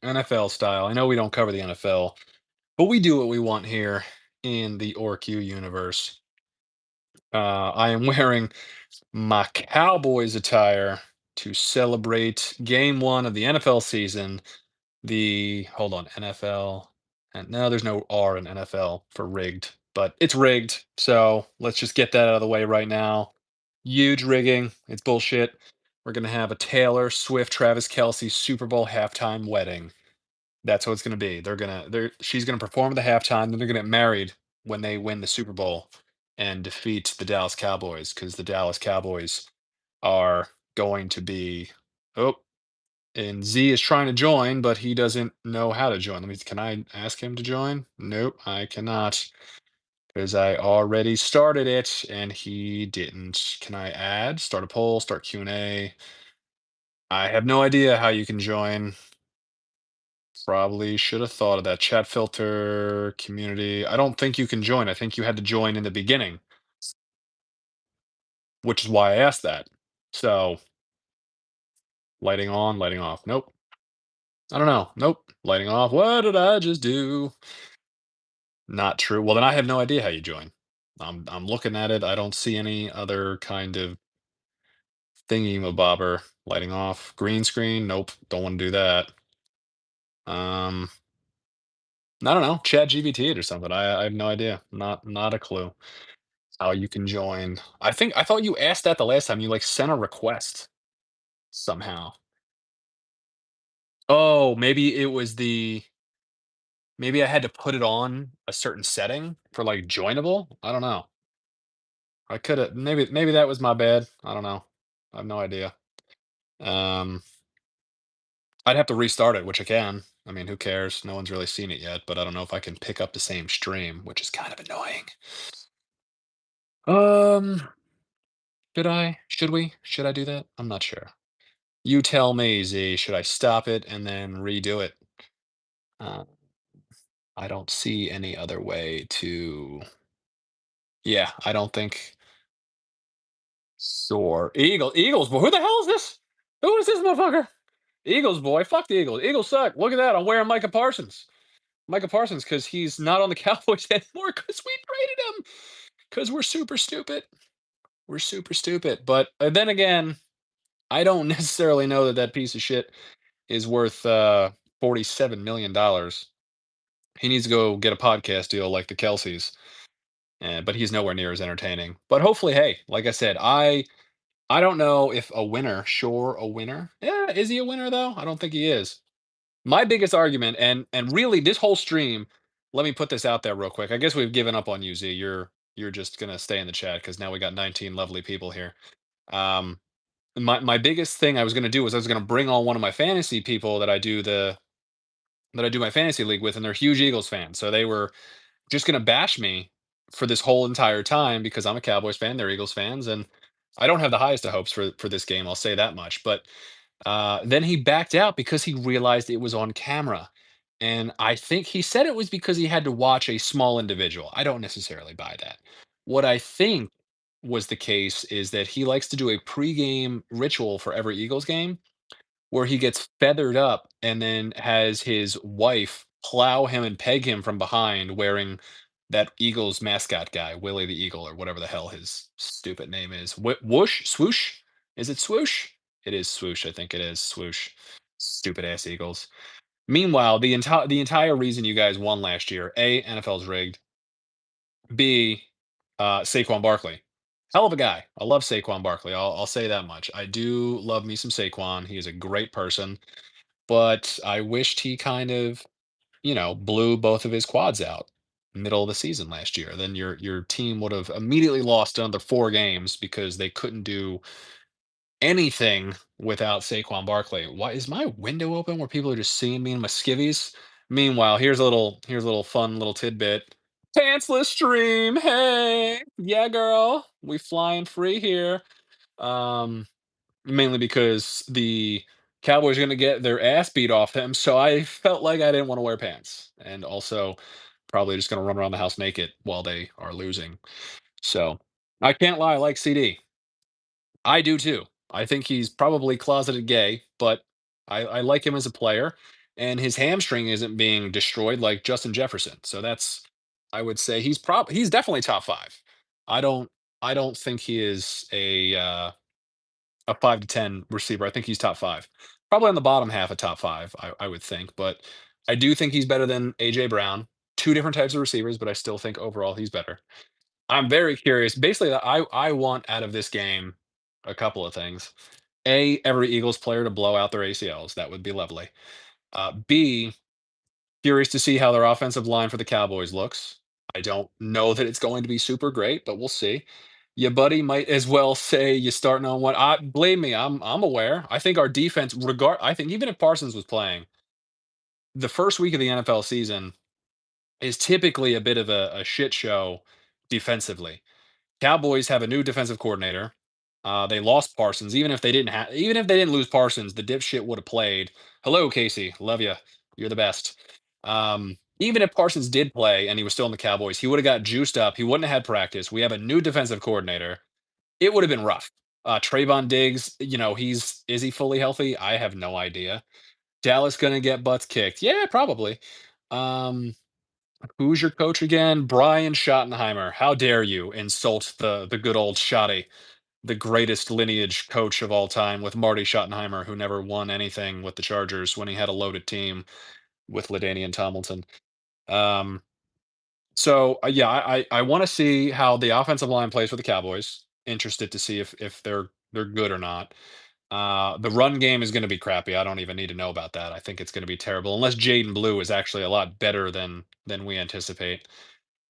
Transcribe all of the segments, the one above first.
NFL style. I know we don't cover the NFL, but we do what we want here in the OrQ universe. I am wearing my Cowboys attire to celebrate game one of the NFL season. Hold on, NFL. And no, there's no R in NFL for rigged, but it's rigged. So let's just get that out of the way right now. Huge rigging. It's bullshit. We're going to have a Taylor Swift, Travis Kelsey Super Bowl halftime wedding. That's what it's gonna be. She's gonna perform at the halftime, then they're gonna get married when they win the Super Bowl and defeat the Dallas Cowboys, because the Dallas Cowboys are going to be oh, and Z is trying to join, but he doesn't know how to join. Can I ask him to join? Nope, I cannot, because I already started it and he didn't. Can I add? Start a poll, start Q&A. I have no idea how you can join. Probably should have thought of that. Chat filter, community. I don't think you can join. I think you had to join in the beginning, which is why I asked that. So, lighting on, lighting off. Nope. I don't know. Nope. Lighting off. What did I just do? Not true. Well, then I have no idea how you join. I'm looking at it. I don't see any other kind of thingy mabobber. Lighting off. Green screen. Nope. Don't want to do that. Um, I don't know. Chat GBT it or something. I have no idea. Not a clue. How you can join. I thought you asked that the last time. You, like, sent a request somehow. Oh, maybe I had to put it on a certain setting for, like, joinable? I don't know. I coulda maybe that was my bad. I don't know. I have no idea. Um, I'd have to restart it, which I can. I mean, who cares? No one's really seen it yet, but I don't know if I can pick up the same stream, which is kind of annoying. Um, should I? Should we? Should I do that? I'm not sure. You tell me, Z. Should I stop it and then redo it? Uh, I don't see any other way to. Yeah, I don't think. Soar. Eagles, boy. Who the hell is this? Who is this motherfucker? Eagles, boy. Fuck the Eagles. Eagles suck. Look at that. I'm wearing Micah Parsons. Micah Parsons, because he's not on the Cowboys anymore because we traded him. Because we're super stupid. We're super stupid. But then again, I don't necessarily know that that piece of shit is worth $47 million. He needs to go get a podcast deal like the Kelseys, but he's nowhere near as entertaining. But hopefully, hey, like I said, I don't know if a winner, sure, a winner. Yeah, is he a winner though? I don't think he is. My biggest argument, and really this whole stream, let me put this out there real quick. I guess we've given up on you, Z. You're just gonna stay in the chat because now we got 19 lovely people here. Um, my biggest thing I was gonna do was I was gonna bring on one of my fantasy people that I do my fantasy league with, and they're huge Eagles fans. So they were just gonna bash me for this whole entire time because I'm a Cowboys fan, they're Eagles fans, and I don't have the highest of hopes for this game. I'll say that much. But then he backed out because he realized it was on camera, and I think he said it was because he had to watch a small individual. I don't necessarily buy that. What I think was the case is that he likes to do a pregame ritual for every Eagles game where he gets feathered up and then has his wife plow him and peg him from behind wearing that Eagles mascot guy, Willie the Eagle, or whatever the hell his stupid name is. Whoosh? Swoosh? Is it swoosh? It is swoosh. I think it is swoosh. Stupid ass Eagles. Meanwhile, the entire reason you guys won last year, A, NFL's rigged. B, Saquon Barkley. Hell of a guy. I love Saquon Barkley. I'll say that much. I do love me some Saquon. He is a great person, but I wished he kind of, blew both of his quads out middle of the season last year. Then your team would have immediately lost another 4 games because they couldn't do anything without Saquon Barkley. Why is my window open where people are just seeing me in my skivvies? Meanwhile, here's a little fun little tidbit. Pantsless stream. Hey, yeah, girl, we flying free here. Um, Mainly because the Cowboys are going to get their ass beat off them, so I felt like I didn't want to wear pants, and also probably just going to run around the house naked while they are losing. So I can't lie, I like CD. I do too. I think he's probably closeted gay, but I like him as a player. and his hamstring isn't being destroyed like Justin Jefferson. So that's I would say he's definitely top 5. I don't I don't think he is a 5 to 10 receiver. I think he's top 5. Probably on the bottom half of top 5, I would think, but I do think he's better than AJ Brown. 2 different types of receivers, but I still think overall he's better. I'm very curious. Basically, I want out of this game a couple of things. A, every Eagles player to blow out their ACLs. That would be lovely. B, curious to see how their offensive line for the Cowboys looks. I don't know that it's going to be super great, but we'll see. Your buddy might as well say you starting on what I believe me, I'm aware. I think our defense I think even if Parsons was playing, the first week of the NFL season is typically a bit of a shit show defensively. Cowboys have a new defensive coordinator. They lost Parsons. Even if they didn't lose Parsons, the dipshit would have played. Hello, Casey. Love you. You're the best. Even if Parsons did play and he was still in the Cowboys, he would have got juiced up. He wouldn't have had practice. We have a new defensive coordinator. It would have been rough. Trayvon Diggs, is he fully healthy? I have no idea. Dallas gonna get butts kicked. Yeah, probably. Um, who's your coach again? Brian Schottenheimer. How dare you insult the good old Schotty, the greatest lineage coach of all time with Marty Schottenheimer, who never won anything with the Chargers when he had a loaded team with LaDainian Tomlinson. Um, yeah, I want to see how the offensive line plays for the Cowboys. Interested to see if they're good or not. The run game is going to be crappy. I don't even need to know about that. I think it's going to be terrible unless Jaden Blue is actually a lot better than we anticipate.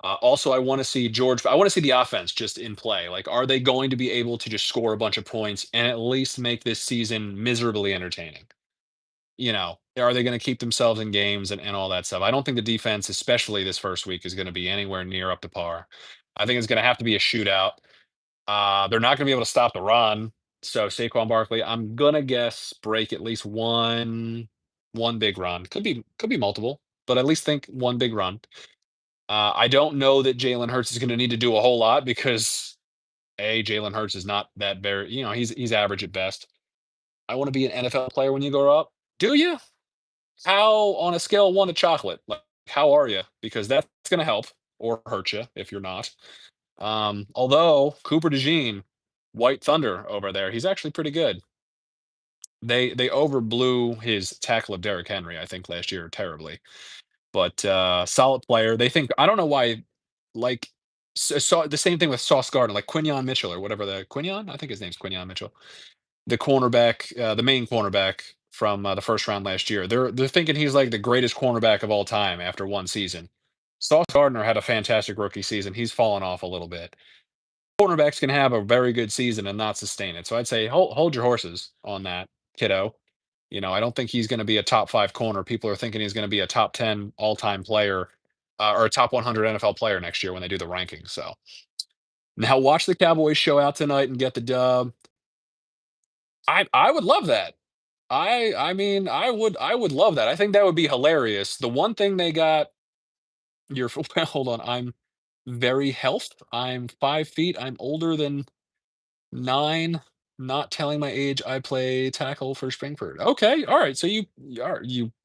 Also, I want to see the offense just in play. Like, are they going to be able to just score a bunch of points and at least make this season miserably entertaining? Are they going to keep themselves in games and all that stuff? I don't think the defense, especially this first week, is going to be anywhere near up to par. I think it's going to have to be a shootout. They're not going to be able to stop the run. So Saquon Barkley, I'm gonna guess break at least one big run. Could be multiple, but at least think one big run. I don't know that Jalen Hurts is going to need to do a whole lot because Jalen Hurts is not that very, he's average at best. I want to be an NFL player when you grow up. Do you? How on a scale of 1 to chocolate? Like, how are you? Because that's going to help or hurt you if you're not. Although Cooper DeJean, White Thunder over there, he's actually pretty good. They overblew his tackle of Derrick Henry, I think, last year terribly. But solid player. They think I don't know why, like saw the same thing with Sauce Gardner, like Quinion Mitchell or whatever the Quinion. I think his name's Quinion Mitchell, the cornerback, the main cornerback from the first round last year. They're thinking he's like the greatest cornerback of all time after one season. Sauce Gardner had a fantastic rookie season. He's fallen off a little bit. Cornerbacks can have a very good season and not sustain it. So I'd say hold your horses on that, kiddo. I don't think he's going to be a top 5 corner. People are thinking he's going to be a top 10 all-time player or a top 100 NFL player next year when they do the rankings. So now watch the Cowboys show out tonight and get the dub. I would love that. I mean I would love that. I think that would be hilarious. The one thing they got your well, hold on. I'm very health. I'm 5 feet. I'm older than 9, not telling my age. I play tackle for Springford. Okay, all right. So you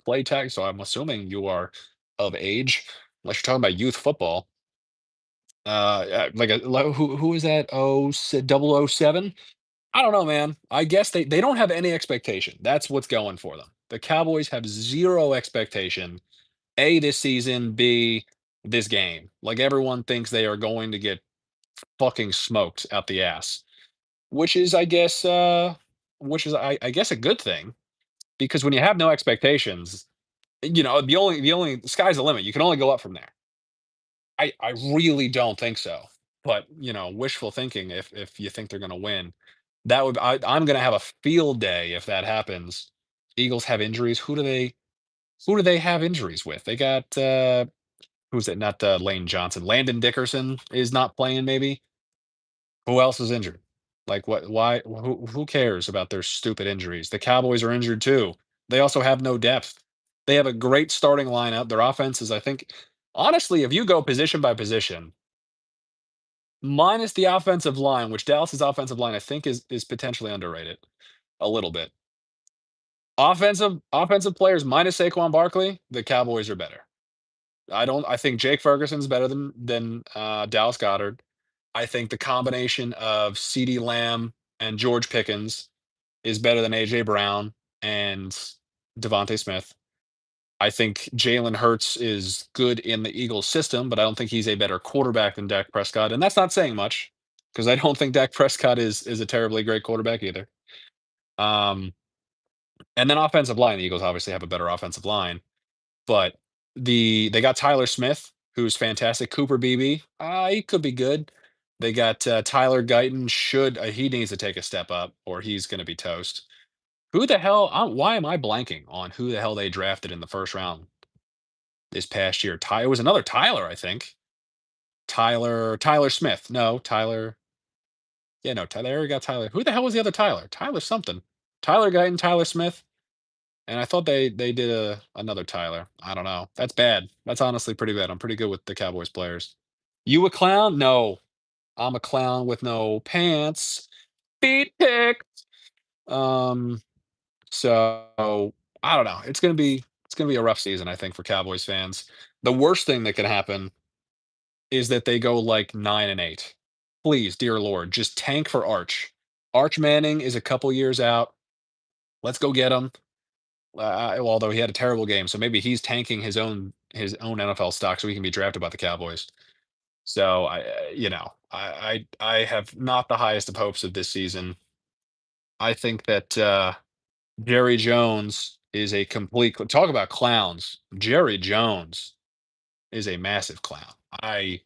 play tackle. So I'm assuming you are of age, unless you're talking about youth football. Who is that? 007. I don't know, man. I guess they don't have any expectation. That's what's going for them. The Cowboys have zero expectation. A, this season. B, this game. Like everyone thinks they are going to get fucking smoked out the ass. Which is, I guess, I guess a good thing because when you have no expectations, the only sky's the limit. You can only go up from there. I really don't think so. But, wishful thinking if you think they're gonna win. I'm gonna have a field day if that happens. Eagles have injuries. Who do they have injuries with? They got who's it? Not Lane Johnson. Landon Dickerson is not playing, maybe. Who else is injured? Like what why who cares about their stupid injuries? The Cowboys are injured too. They also have no depth. They have a great starting lineup. Their offense is, I think, honestly, if you go position by position, minus the offensive line, which Dallas's offensive line I think is potentially underrated a little bit. Offensive players minus Saquon Barkley, the Cowboys are better. I think Jake Ferguson's better than Dallas Goedert. I think the combination of CeeDee Lamb and George Pickens is better than AJ Brown and Devontae Smith. I think Jalen Hurts is good in the Eagles system, but I don't think he's a better quarterback than Dak Prescott, and that's not saying much because I don't think Dak Prescott is a terribly great quarterback either. Um, and then offensive line, the Eagles obviously have a better offensive line, but they got Tyler Smith, who's fantastic. Cooper Beebe, he could be good. They got Tyler Guyton. Should he needs to take a step up, or he's going to be toast. Who the hell? Why am I blanking on who the hell they drafted in the first round this past year? Ty, it was another Tyler, I think. Tyler Smith. No, Tyler. Yeah, no, Tyler. They already got Tyler. Who the hell was the other Tyler? Tyler something. Tyler Guyton, Tyler Smith. And I thought they did another Tyler. I don't know. That's bad. That's honestly pretty bad. I'm pretty good with the Cowboys players. You a clown? No, I'm a clown with no pants. Feet pick. Um. So I don't know. It's gonna be a rough season, I think, for Cowboys fans. The worst thing that could happen is that they go like 9-8. Please, dear Lord, just tank for Arch. Arch Manning is a couple years out. Let's go get him. Although he had a terrible game, so maybe he's tanking his own NFL stock so he can be drafted by the Cowboys. So I have not the highest of hopes of this season. I think that Jerry Jones is a complete talk about clowns. Jerry Jones is a massive clown. I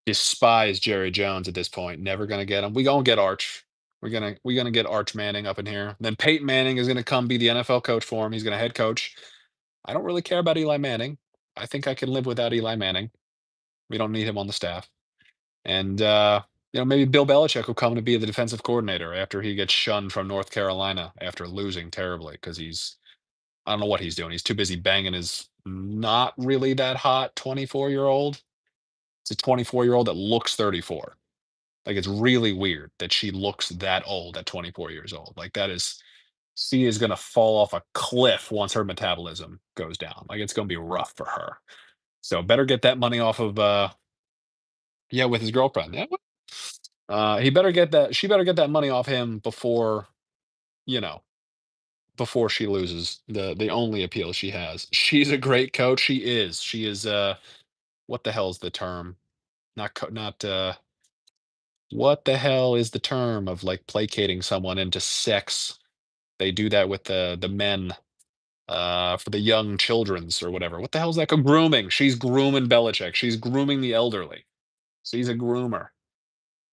despise Jerry Jones at this point. Never gonna get him. We gonna get Arch. We're gonna get Arch Manning up in here. Then Peyton Manning is gonna come be the NFL coach for him. He's gonna head coach. I don't really care about Eli Manning. I think I can live without Eli Manning. We don't need him on the staff. And maybe Bill Belichick will come to be the defensive coordinator after he gets shunned from North Carolina after losing terribly because I don't know what he's doing. He's too busy banging his not really that hot 24-year-old. It's a 24-year-old that looks 34. Like it's really weird that she looks that old at 24 years old. Like she is gonna fall off a cliff once her metabolism goes down. Like it's gonna be rough for her. So better get that money off of yeah, with his girlfriend. Yeah. He better get that she better get that money off him you know, before she loses the only appeal she has. She's a great coach. She is. She is what the hell's the term? Not what the hell is the term of like placating someone into sex? They do that with the men for the young children's or whatever. What the hell is that called? Grooming. She's grooming Belichick. She's grooming the elderly. She's a groomer,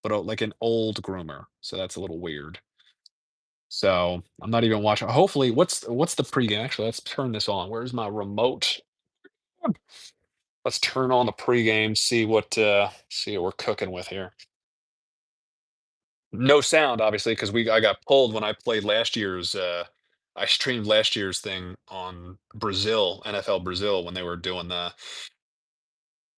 but like an old groomer. So that's a little weird. So I'm not even watching. Hopefully, what's the pregame? Actually, let's turn this on. Where's my remote? Let's turn on the pregame. See what we're cooking with here. No sound, obviously, because I got pulled when I played last year's. I streamed last year's thing on Brazil, NFL Brazil, when they were doing the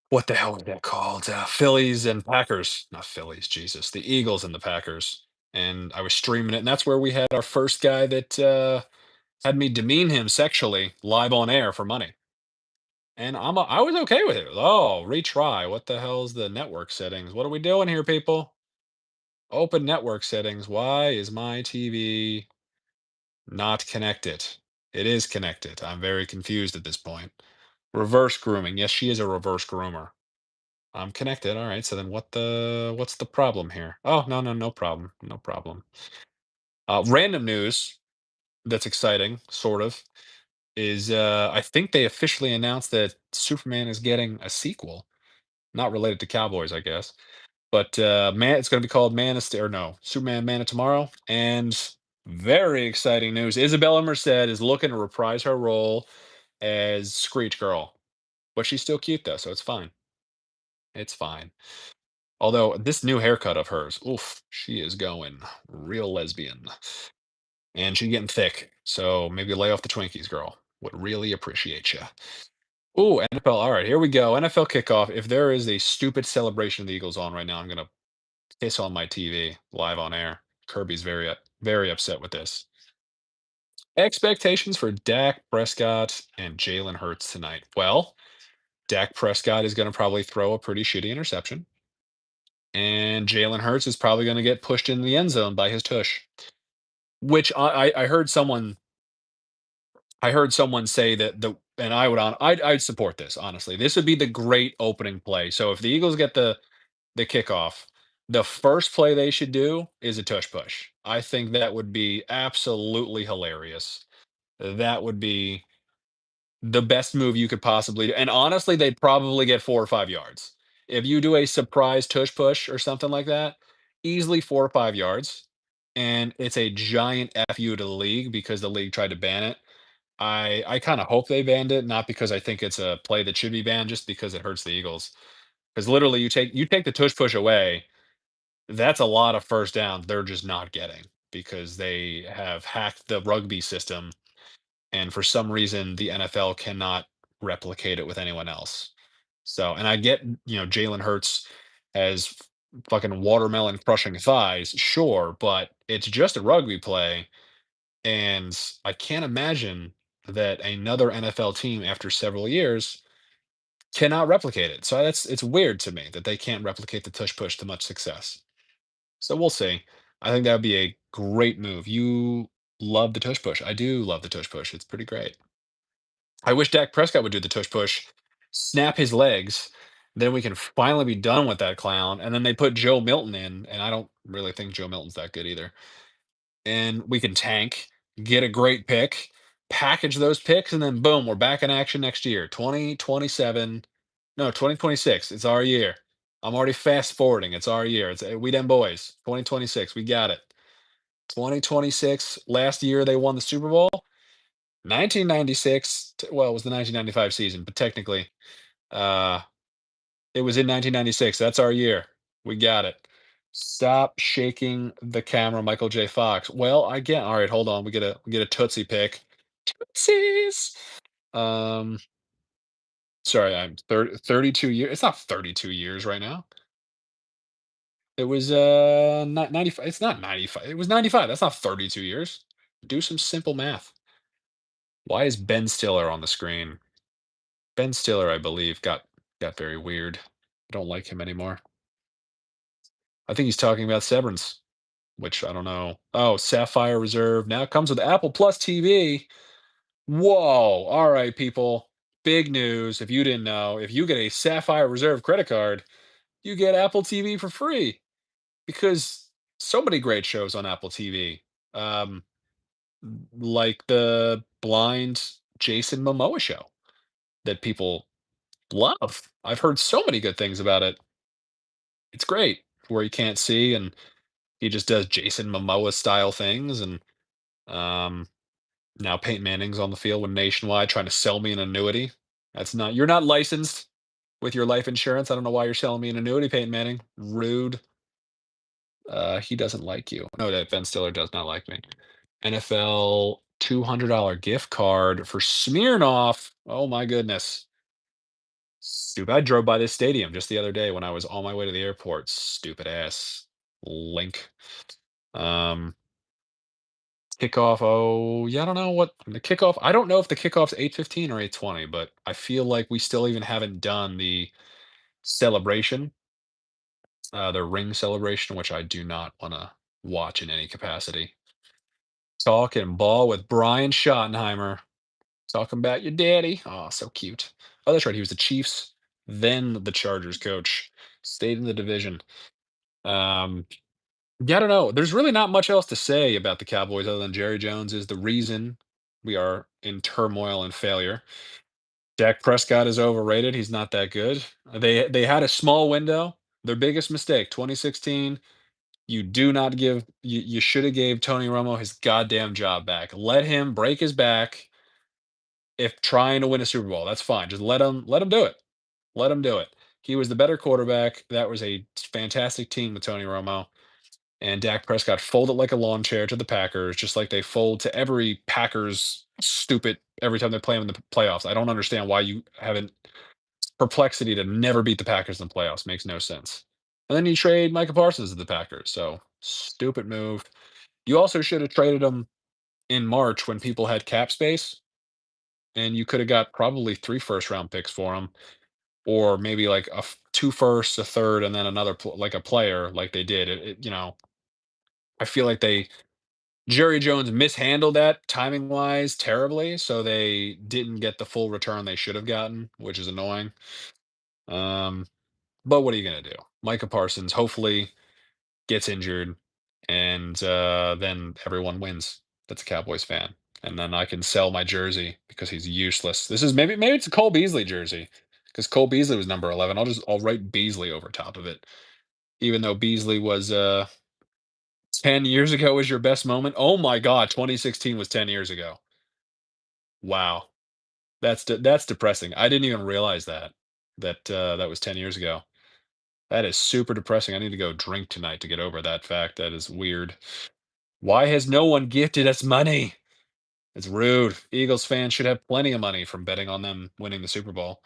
what the hell was that called? Phillies and Packers, not Phillies, Jesus, the Eagles and the Packers. And I was streaming it, and that's where we had our first guy that had me demean him sexually live on air for money. And I was okay with it. Oh, retry. What the hell is the network settings? What are we doing here, people? Open network settings. Why is my TV not connected? It is connected. I'm very confused at this point. Reverse grooming. Yes, she is a reverse groomer. I'm connected. All right. So then what's the problem here? Oh, no, no, no problem. No problem. Random news that's exciting, sort of, is I think they officially announced that Superman is getting a sequel, not related to Cowboys, I guess. But man, it's going to be called Man of Steel, or no, Superman Man of Tomorrow. And very exciting news. Isabella Merced is looking to reprise her role as Screech Girl. But she's still cute though, so it's fine. It's fine. Although this new haircut of hers, oof, she is going real lesbian. And she's getting thick. So maybe lay off the Twinkies, girl. Would really appreciate you. Ooh, NFL. All right, here we go. NFL kickoff. If there is a stupid celebration of the Eagles on right now, I'm gonna piss on my TV live on air. Kirby's very upset with this. Expectations for Dak Prescott and Jalen Hurts tonight. Well, Dak Prescott is going to probably throw a pretty shitty interception, and Jalen Hurts is probably going to get pushed into the end zone by his tush. Which I heard someone say that and I'd support this honestly. This would be the great opening play. So if the Eagles get the kickoff, the first play they should do is a tush push. I think that would be absolutely hilarious. That would be the best move you could possibly do, and honestly, they'd probably get 4 or 5 yards. If you do a surprise tush push or something like that, easily 4 or 5 yards, and it's a giant FU to the league because the league tried to ban it. I kinda hope they banned it, not because I think it's a play that should be banned, just because it hurts the Eagles. Because literally you take the tush push away, that's a lot of first downs they're just not getting because they have hacked the rugby system, and for some reason, the NFL cannot replicate it with anyone else. So, and I get, Jalen Hurts has fucking watermelon crushing thighs, sure, but it's just a rugby play, and I can't imagine that another NFL team after several years cannot replicate it. So it's weird to me that they can't replicate the tush push to much success. So we'll see. I think that would be a great move. You love the tush push. I do love the tush push. It's pretty great. I wish Dak Prescott would do the tush push, snap his legs, then we can finally be done with that clown. And then they put Joe Milton in, and I don't really think Joe Milton's that good either. And we can tank, get a great pick, package those picks, and then boom, we're back in action next year. 2027. No, 2026. It's our year. I'm already fast forwarding. It's our year. It's we them boys. 2026. We got it. 2026. Last year they won the Super Bowl. 1996. Well, it was the 1995 season, but technically, uh, it was in 1996. That's our year. We got it. Stop shaking the camera, Michael J. Fox. Well, I get. All right, hold on. We get a Tootsie pick. Tootsies. Um, sorry, I'm 32 years. It's not 32 years right now. It was not 95. It's not 95. It was 95. That's not 32 years. Do some simple math. Why is Ben Stiller on the screen? Ben Stiller, I believe, got very weird. I don't like him anymore. I think he's talking about Severance, which I don't know. Oh, Sapphire Reserve now comes with Apple Plus TV. Whoa! All right, people. Big news. If you didn't know, if you get a Sapphire Reserve credit card, you get Apple TV for free because so many great shows on Apple TV. Um, like the blind Jason Momoa show that people love. I've heard so many good things about it. It's great where you can't see and he just does Jason Momoa style things. And um, now Peyton Manning's on the field with Nationwide trying to sell me an annuity. You're not licensed with your life insurance. I don't know why you're selling me an annuity, Peyton Manning. Rude. He doesn't like you. No, that Ben Stiller does not like me. NFL $200 gift card for Smirnoff. Oh my goodness. Stupid. I drove by this stadium just the other day when I was on my way to the airport. Stupid ass link. Um, Kickoff. Oh, yeah, I don't know what the kickoff. I don't know if the kickoff's 8:15 or 8:20, but I feel like we still even haven't done the celebration, the ring celebration, which I do not want to watch in any capacity. Talking ball with Brian Schottenheimer. Talking about your daddy. Oh, so cute. Oh, that's right. He was the Chiefs, then the Chargers coach. Stayed in the division. Um, yeah, I don't know. There's really not much else to say about the Cowboys other than Jerry Jones is the reason we are in turmoil and failure. Dak Prescott is overrated. He's not that good. They had a small window. Their biggest mistake, 2016. You do not give. You should have gave Tony Romo his goddamn job back. Let him break his back if trying to win a Super Bowl. That's fine. Just let him do it. Let him do it. He was the better quarterback. That was a fantastic team with Tony Romo. And Dak Prescott folded like a lawn chair to the Packers, just like they fold to every Packers stupid every time they play them in the playoffs. I don't understand why you haven't perplexity to never beat the Packers in the playoffs. Makes no sense. And then you trade Micah Parsons to the Packers. So stupid move. You also should have traded him. in March when people had cap space, and you could have got probably 3 first round picks for him, or maybe like 2 firsts, a third, and then another like a player like they did. I feel like Jerry Jones mishandled that timing wise terribly, so they didn't get the full return they should have gotten, which is annoying. Um, but what are you gonna do? Micah Parsons hopefully gets injured, and then everyone wins. That's a Cowboys fan, and then I can sell my jersey because he's useless. This is maybe it's a Cole Beasley jersey because Cole Beasley was number 11. I'll write Beasley over top of it, even though Beasley was 10 years ago was your best moment. Oh my God, 2016 was 10 years ago. Wow, that's depressing. I didn't even realize that was 10 years ago. That is super depressing. I need to go drink tonight to get over that fact. That is weird. Why has no one gifted us money? It's rude. Eagles fans should have plenty of money from betting on them winning the Super Bowl.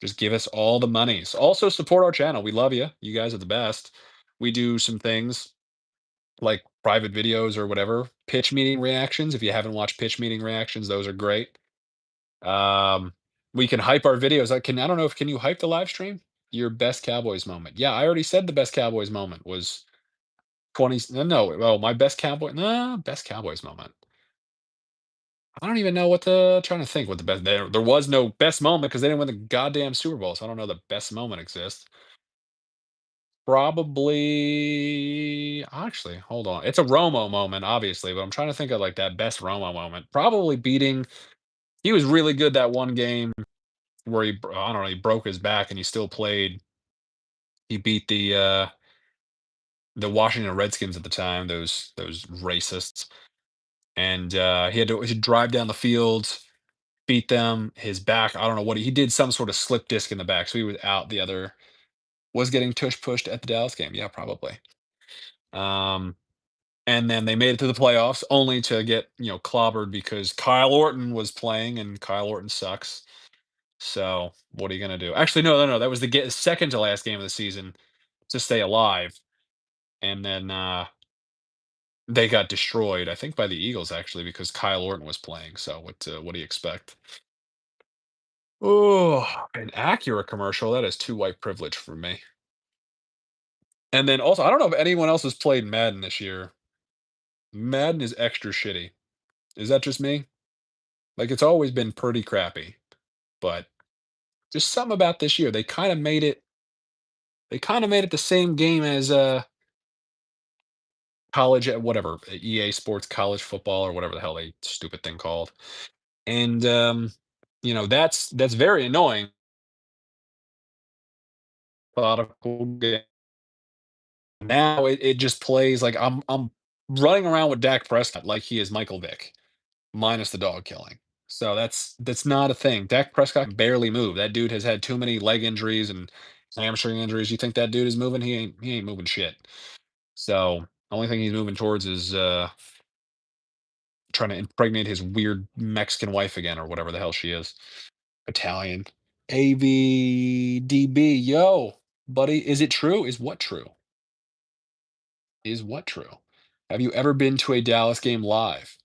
Just give us all the monies. Also support our channel. We love you. You guys are the best. We do some things like private videos or whatever. Pitch meeting reactions. If you haven't watched pitch meeting reactions, those are great. Um, we can hype our videos. I don't know if can you hype the live stream? Your best Cowboys moment. Yeah, I already said the best Cowboys moment was 20. No, oh, my best Cowboy. No, best Cowboys moment. I don't even know what the trying to think what the best there was no best moment because they didn't win the goddamn Super Bowl. So I don't know the best moment exists. Probably actually, hold on. It's a Romo moment, obviously, but I'm trying to think of like that best Romo moment. Probably beating he was really good that one game where I don't know, he broke his back and he still played. He beat the Washington Redskins at the time, those racists. And he had to drive down the field, beat them. His back, I don't know what he did some sort of slip disc in the back. So he was out the other was getting tush pushed at the Dallas game. Yeah, probably. Um and then they made it to the playoffs only to get, clobbered because Kyle Orton was playing and Kyle Orton sucks. So, what are you gonna do? Actually, no, no, no. That was the second to last game of the season to stay alive, and then they got destroyed. I think by the Eagles actually because Kyle Orton was playing. So, what do you expect? Oh, an Acura commercial. That is too white privilege for me. And then also, I don't know if anyone else has played Madden this year. Madden is extra shitty. Is that just me? Like it's always been pretty crappy, but just something about this year. They kind of made it the same game as college whatever EA Sports college football or whatever the hell they stupid thing called. And that's very annoying. Methodical game. Now it just plays like I'm running around with Dak Prescott like he is Michael Vick, minus the dog killing. So that's not a thing. Dak Prescott can barely move. That dude has had too many leg injuries and hamstring injuries. You think that dude is moving? He ain't moving shit. So only thing he's moving towards is trying to impregnate his weird Mexican wife again or whatever the hell she is. Italian. AVDB. Yo, buddy, is it true? Is what true? Is what true? Have you ever been to a Dallas game live?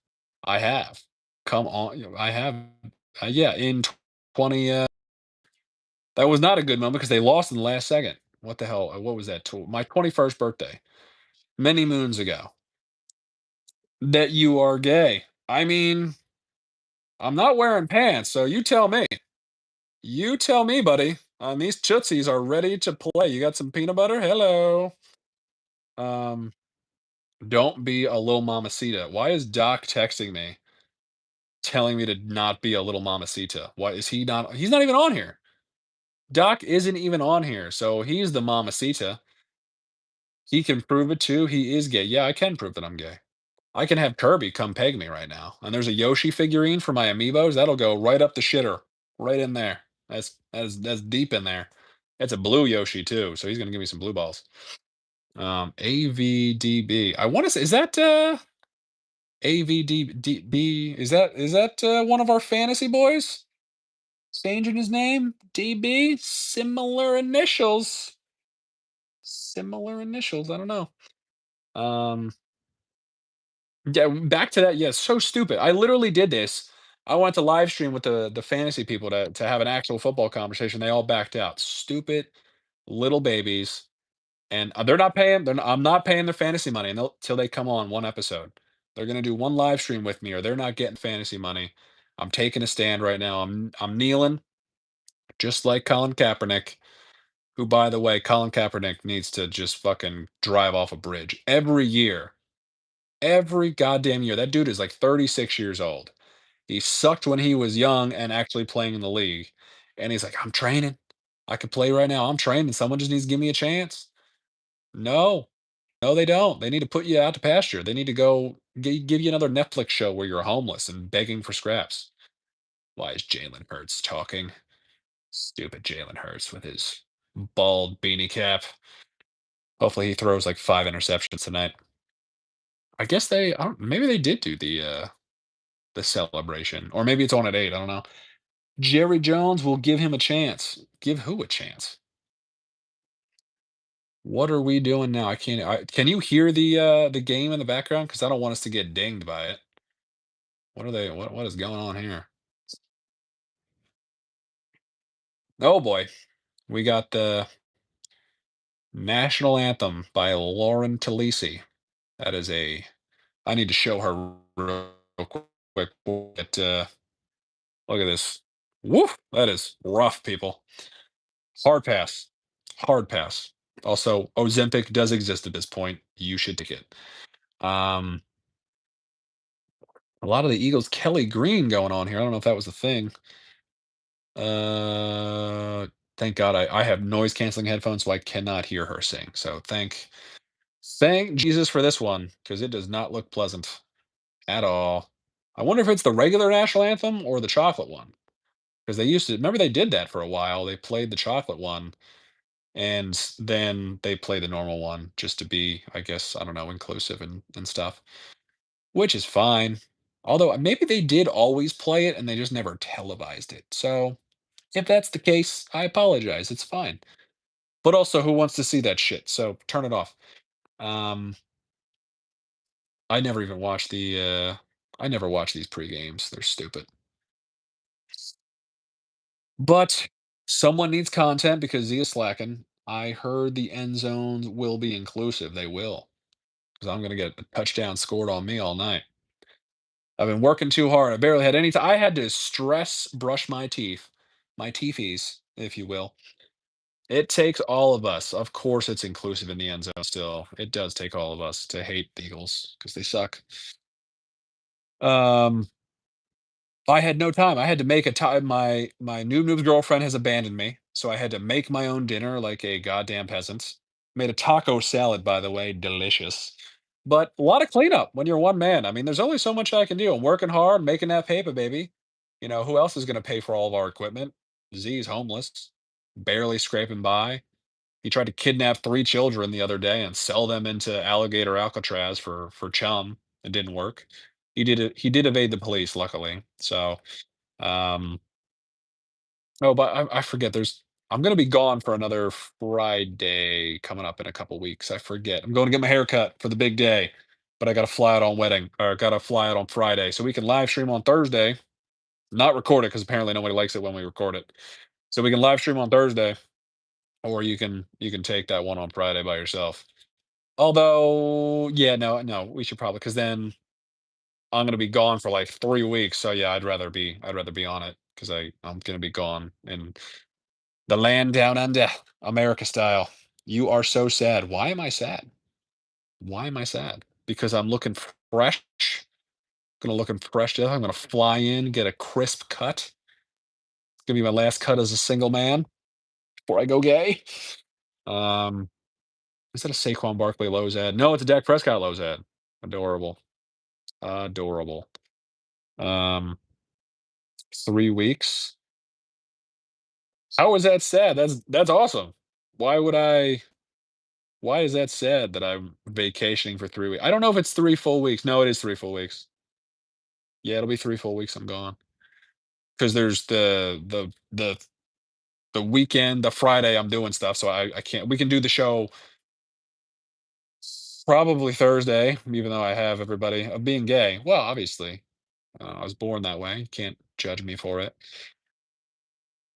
I have. Come on, I have. Yeah, in 20. That was not a good moment because they lost in the last second. What the hell? What was that? My 21st birthday, many moons ago. That you are gay. I mean, I'm not wearing pants, so you tell me. You tell me, buddy. These tootsies are ready to play. You got some peanut butter? Hello. Um, don't be a little mamacita. Why is Doc texting me, telling me to not be a little mamacita? Why is he not? He's not even on here. Doc isn't even on here, so he's the mamacita. He can prove it too. He is gay. Yeah, I can prove that I'm gay. I can have Kirby come peg me right now. And there's a Yoshi figurine for my amiibos. That'll go right up the shitter, right in there. That's deep in there. It's a blue Yoshi too, so he's gonna give me some blue balls. AVDB. I want to say, is that AVDB? Is that one of our fantasy boys? Changing his name? DB? Similar initials. Similar initials. I don't know. Um, Yeah, back to that, yeah, so stupid. I literally did this. I wanted to live stream with the fantasy people to have an actual football conversation. They all backed out. Stupid little babies, and, they're not paying they're not I'm not paying their fantasy money until they come on 1 episode. They're gonna do 1 live stream with me or they're not getting fantasy money. I'm taking a stand right now. I'm kneeling just like Colin Kaepernick, who, by the way, Colin Kaepernick needs to just fucking drive off a bridge every year. Every goddamn year. That dude is like 36 years old. He sucked when he was young and actually playing in the league. And he's like, I'm training. I could play right now. I'm training. Someone just needs to give me a chance. No, no, they don't. They need to put you out to pasture. They need to go give you another Netflix show where you're homeless and begging for scraps. Why is Jalen Hurts talking? Stupid Jalen Hurts with his bald beanie cap. Hopefully he throws like 5 interceptions tonight. I guess I don't, maybe they did do the celebration, or maybe it's on at 8, I don't know. Jerry Jones will give him a chance. Give who a chance? What are we doing now? Can you hear the game in the background? Because I don't want us to get dinged by it. What is going on here? Oh boy. We got the national anthem by Lauren Talisi. That is a I need to show her real quick. Look at this. Woof! That is rough, people. Hard pass. Hard pass. Also, Ozempic does exist at this point. You should take it. Um, a lot of the Eagles' Kelly Green going on here. I don't know if that was a thing. Uh, thank God I have noise canceling headphones, so I cannot hear her sing. So thank Jesus for this one because it does not look pleasant at all. I wonder if it's the regular national anthem or the chocolate one because they used to remember they did that for a while. They played the chocolate one and then they play the normal one just to be, I guess, I don't know, inclusive and stuff, which is fine. Although maybe they did always play it and they just never televised it. So if that's the case, I apologize. It's fine. But also, who wants to see that shit? So turn it off. Um, I never even watch I never watch these pre-games. They're stupid. But someone needs content because Z is slacking. I heard the end zones will be inclusive. They will. Because I'm gonna get a touchdown scored on me all night. I've been working too hard. I barely had any time. I had to stress brush my teeth, my teethies, if you will. It takes all of us. Of course, it's inclusive in the end zone still. It does take all of us to hate the Eagles because they suck. Um, I had no time. I had to make a time. My noob noob's girlfriend has abandoned me, so I had to make my own dinner like a goddamn peasant. Made a taco salad, by the way, delicious. But a lot of cleanup when you're one man. I mean, there's only so much I can do. I'm working hard, making that paper, baby. You know, who else is going to pay for all of our equipment? Z's homeless, barely scraping by. He tried to kidnap 3 children the other day and sell them into alligator Alcatraz for chum. It didn't work. He did evade the police, luckily. So, um oh, but I forget I'm gonna be gone for another Friday coming up in a couple weeks. I forget. I'm going to get my hair cut for the big day, but I gotta fly out on wedding or gotta fly out on Friday. So we can live stream on Thursday, not record it because apparently nobody likes it when we record it. So we can live stream on Thursday, or you can take that one on Friday by yourself. Although, yeah, no, we should probably because then I'm gonna be gone for like 3 weeks. So yeah, I'd rather be on it because I'm gonna be gone in the land down under, America style. You are so sad. Why am I sad? Why am I sad? Because I'm looking fresh. Gonna looking fresh. I'm gonna fly in, get a crisp cut. It's gonna be my last cut as a single man before I go gay. Um, is that a Saquon Barkley Lowe's ad? No, it's a Dak Prescott Lowe's ad. Adorable. Adorable. Um, 3 weeks. How is that sad? That's awesome. Why would I? Why is that sad that I'm vacationing for 3 weeks? I don't know if it's 3 full weeks. No, it is 3 full weeks. Yeah, it'll be 3 full weeks. I'm gone because there's the weekend, the Friday. I'm doing stuff, so I can't. We can do the show. Probably Thursday, even though I have everybody of being gay. Well, obviously, I was born that way. You can't judge me for it.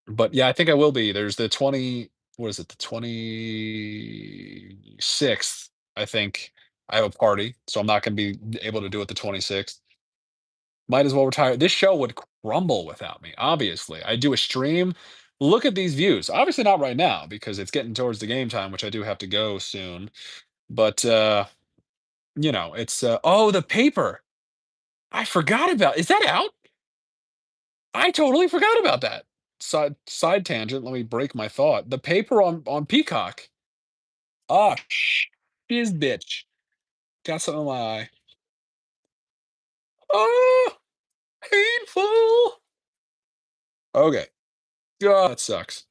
But yeah, I think I will be. There's the 20, what is it? The 26th, I think. I have a party, so I'm not going to be able to do it the 26th. Might as well retire. This show would crumble without me, obviously. I do a stream. Look at these views. Obviously not right now because it's getting towards the game time, which I do have to go soon. But it's oh, the paper. I forgot about. Is that out? I totally forgot about that. Side tangent. Let me break my thought. The paper on Peacock. Ah, shiz bitch. Got something in my eye. Oh, painful. Okay. God, that sucks.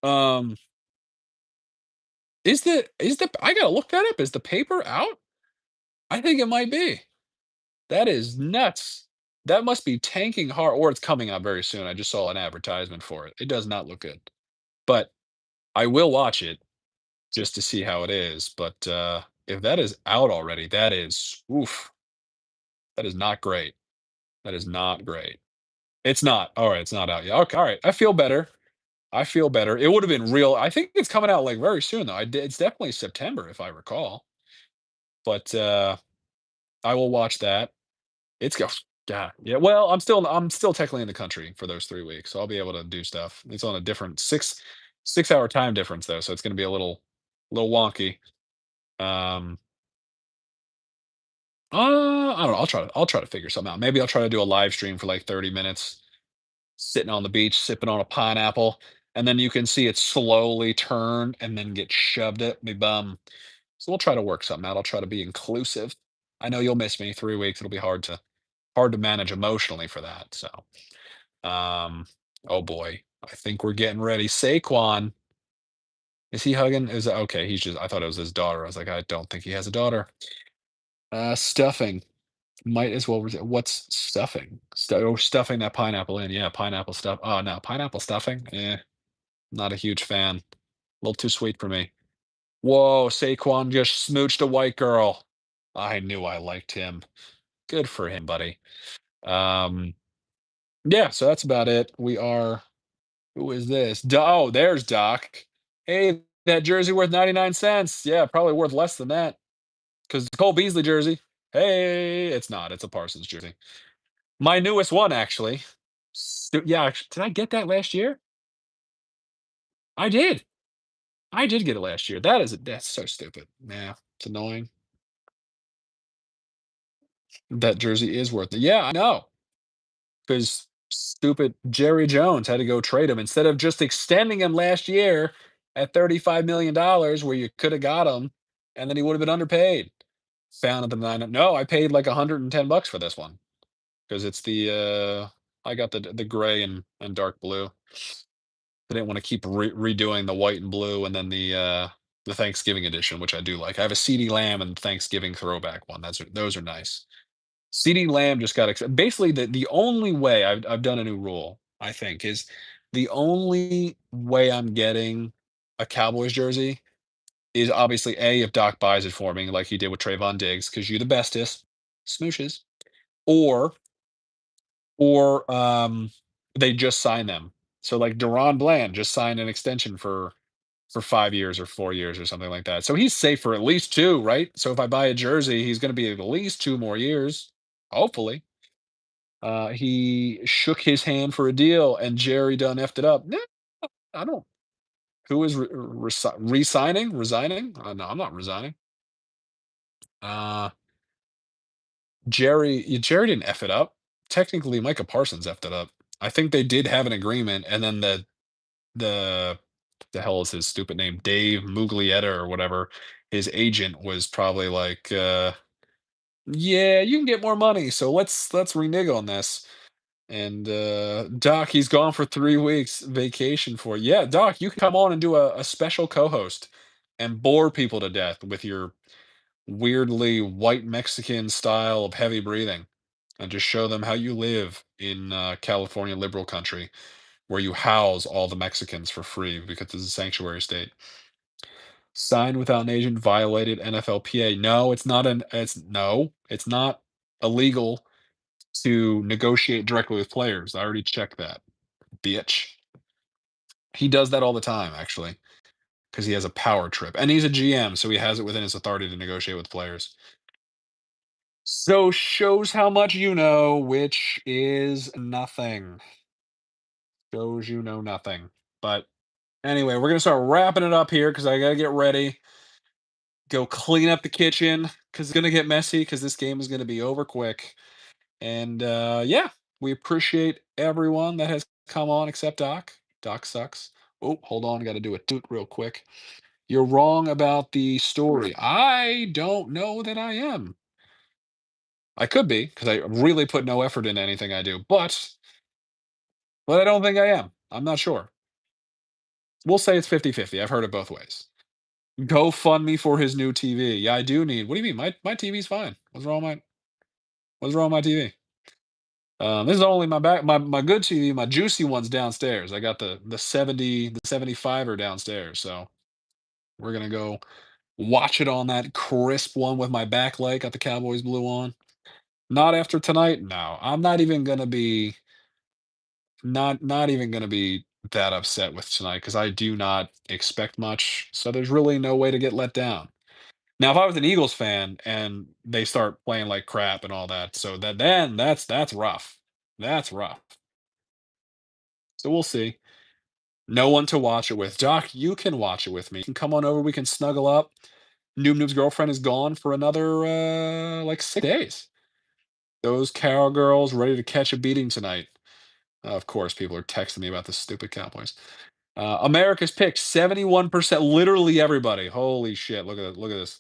Um, is the I gotta look that up. Is the paper out? I think it might be. That is nuts. That must be tanking hard, or it's coming out very soon. I just saw an advertisement for it. It does not look good. But I will watch it just to see how it is. But if that is out already, that is oof. That is not great. That is not great. It's not. All right, it's not out yet. Okay, all right. I feel better. I feel better. It would have been real. I think it's coming out like very soon though. It's definitely September if I recall. But I will watch that. It's go yeah, yeah. Well, I'm still technically in the country for those 3 weeks, so I'll be able to do stuff. It's on a different 6 hour time difference though, so it's gonna be a little wonky. Um I don't know. I'll try to figure something out. Maybe I'll try to do a live stream for like 30 minutes, sitting on the beach, sipping on a pineapple, and then you can see it slowly turn and then get shoved at me bum. So we'll try to work something out. I'll try to be inclusive. I know you'll miss me 3 weeks. It'll be hard to manage emotionally for that. So oh boy. I think we're getting ready. Saquon. Is he hugging? Is okay, he's just I thought it was his daughter. I was like, I don't think he has a daughter. Stuffing. Might as well what's stuffing? Stuffing that pineapple in, yeah, pineapple stuff oh, no, pineapple stuffing? Not a huge fan. A little too sweet for me. Whoa, Saquon just smooched a white girl. I knew I liked him. Good for him, buddy. Um, yeah, so that's about it. Who is this? Oh, there's Doc. Hey, that jersey worth 99 cents. Yeah, probably worth less than that. Because Cole Beasley jersey. Hey, it's not. It's a Parsons jersey. My newest one, actually. Yeah, did I get that last year? I did. I did get it last year. That's so stupid. Yeah, it's annoying. That jersey is worth it. Yeah, I know. Because stupid Jerry Jones had to go trade him instead of just extending him last year at $35 million where you could have got him, and then he would have been underpaid. Found at the nine. No, I paid like $110 for this one because it's I got the gray and dark blue. I didn't want to keep redoing the white and blue and then the Thanksgiving edition, which I do like. I have a CD Lamb and Thanksgiving throwback one. Those are nice. CD Lamb just got basically the only way I've done a new rule, I think, is the only way I'm getting a Cowboys jersey is obviously A, if Doc buys it for me, like he did with Trayvon Diggs, because you're the bestest, smooches, or or they just sign them. So like Deron Bland just signed an extension for 5 years or 4 years or something like that. So he's safe for at least two, right? So if I buy a jersey, he's going to be at least 2 more years, hopefully. He shook his hand for a deal, and Jerry done effed it up. Nah, I don't. Who is resigning? Resigning? No, I'm not resigning. Uh, Jerry didn't f it up. Technically, Micah Parsons effed it up. I think they did have an agreement, and then the the hell is his stupid name? Dave Muglietta or whatever. His agent was probably like, "Yeah, you can get more money, so let's renege on this." And Doc, he's gone for 3 weeks vacation for yeah, Doc, you can come on and do a special co-host and bore people to death with your weirdly white Mexican style of heavy breathing and just show them how you live in California liberal country where you house all the Mexicans for free because it's a sanctuary state. Signed without an agent, violated NFLPA. No, it's not an it's no, it's not illegal to negotiate directly with players. I already checked that, bitch. He does that all the time, actually, because he has a power trip. And he's a GM, so he has it within his authority to negotiate with players. So shows how much you know, which is nothing. Shows you know nothing. But anyway, we're gonna start wrapping it up here because I gotta get ready. Go clean up the kitchen because it's gonna get messy because this game is gonna be over quick. And yeah, we appreciate everyone that has come on except Doc. Doc sucks. Oh, hold on, got to do a toot real quick. You're wrong about the story. I don't know that I am. I could be because I really put no effort into anything I do, but I don't think I am. I'm not sure. We'll say it's 50-50. I've heard it both ways. Go fund me for his new TV. Yeah, I do need. What do you mean? My TV's fine. What's wrong with my TV? This is only my good TV, my juicy one's downstairs. I got the 75er downstairs, so we're gonna go watch it on that crisp one with my backlight. Got the Cowboys blue on. Not after tonight. No, I'm not even gonna be that upset with tonight because I do not expect much. So there's really no way to get let down. Now, if I was an Eagles fan and they start playing like crap and all that, so then that's rough. That's rough. So we'll see. No one to watch it with. Doc, you can watch it with me. You can come on over, we can snuggle up. Noob's girlfriend is gone for another, like, 6 days. Those cowgirls ready to catch a beating tonight. Of course, people are texting me about the stupid Cowboys. America's pick, 71%, literally everybody. Holy shit, look at this.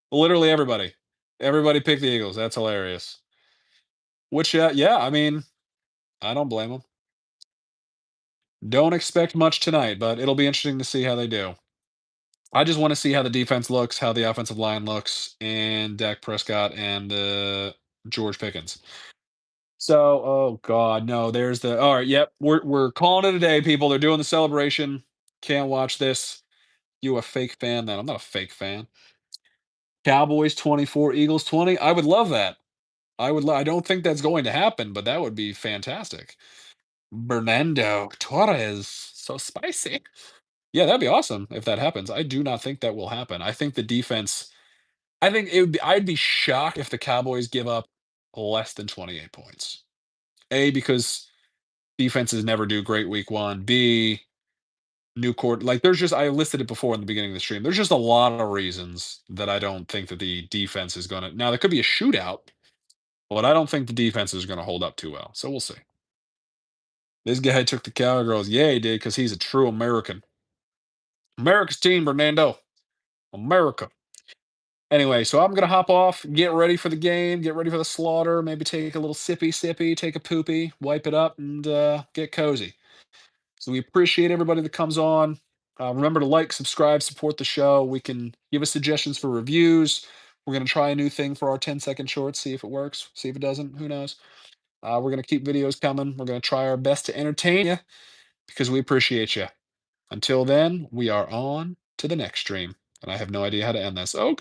Literally everybody. Everybody picked the Eagles, that's hilarious. Which, yeah, I mean, I don't blame them. Don't expect much tonight, but it'll be interesting to see how they do. I just want to see how the defense looks, how the offensive line looks, and Dak Prescott and George Pickens. So, oh God, no, there's the all right, yep. We're calling it a day, people. They're doing the celebration. Can't watch this. You a fake fan then. I'm not a fake fan. Cowboys 24, Eagles 20. I would love that. I don't think that's going to happen, but that would be fantastic. Bernardo Torres. So spicy. Yeah, that'd be awesome if that happens. I do not think that will happen. I think the defense I think it would be I'd be shocked if the Cowboys give up less than 28 points. A, because defenses never do great week 1. B, new court like, there's just I listed it before in the beginning of the stream. There's just a lot of reasons that I don't think that the defense is gonna now, there could be a shootout, but I don't think the defense is gonna hold up too well, so we'll see. This guy took the Cowgirls. Yeah, he did, because he's a true American. America's team, Fernando. America. Anyway, so I'm gonna hop off, get ready for the game, get ready for the slaughter, maybe take a little sippy, take a poopy, wipe it up, and get cozy. So we appreciate everybody that comes on. Remember to like, subscribe, support the show. We can give us suggestions for reviews. We're gonna try a new thing for our 10-second shorts, see if it works, see if it doesn't. Who knows? We're gonna keep videos coming. We're gonna try our best to entertain you because we appreciate you. Until then, we are on to the next stream, and I have no idea how to end this. Oh.